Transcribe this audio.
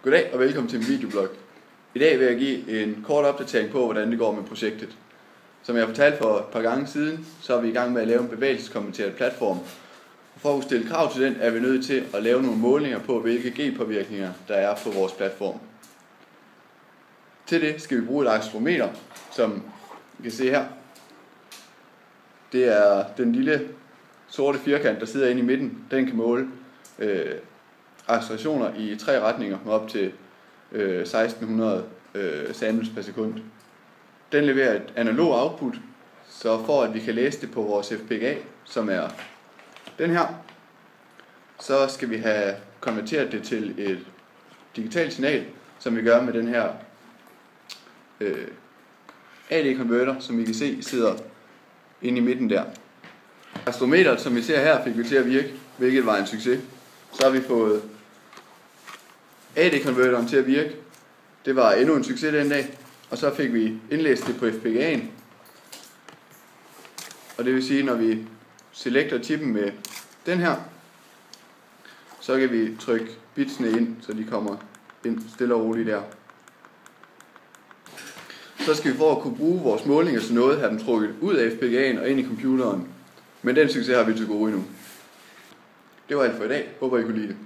Goddag og velkommen til min videoblog. I dag vil jeg give en kort opdatering på, hvordan det går med projektet. Som jeg fortalte for et par gange siden, så er vi i gang med at lave en bevægelseskommenteret platform. For at kunne stille krav til den, er vi nødt til at lave nogle målinger på, hvilke G-påvirkninger der er på vores platform. Til det skal vi bruge et accelerometer, som I kan se her. Det er den lille sorte firkant, der sidder inde i midten. Den kan måle accelerationer i 3 retninger med op til 1600 samples per sekund. Den leverer et analog output, så for at vi kan læse det på vores FPGA, som er den her, så skal vi have konverteret det til et digitalt signal, som vi gør med den her AD-converter, som I kan se sidder inde i midten der. Accelerometeret, som vi ser her, fik vi til at virke, hvilket var en succes. Så har vi fået AD-converteren til at virke. Det var endnu en succes den dag. Og så fik vi indlæst det på FPGA'en. Og det vil sige, når vi selecter chippen med den her, så kan vi trykke bitsene ind, så de kommer ind stille og roligt der. Så skal vi for at kunne bruge vores målinger til noget, have dem trukket ud af FPGA'en og ind i computeren. Men den succes har vi til gode endnu. Det var alt for i dag. Håber I kunne lide det.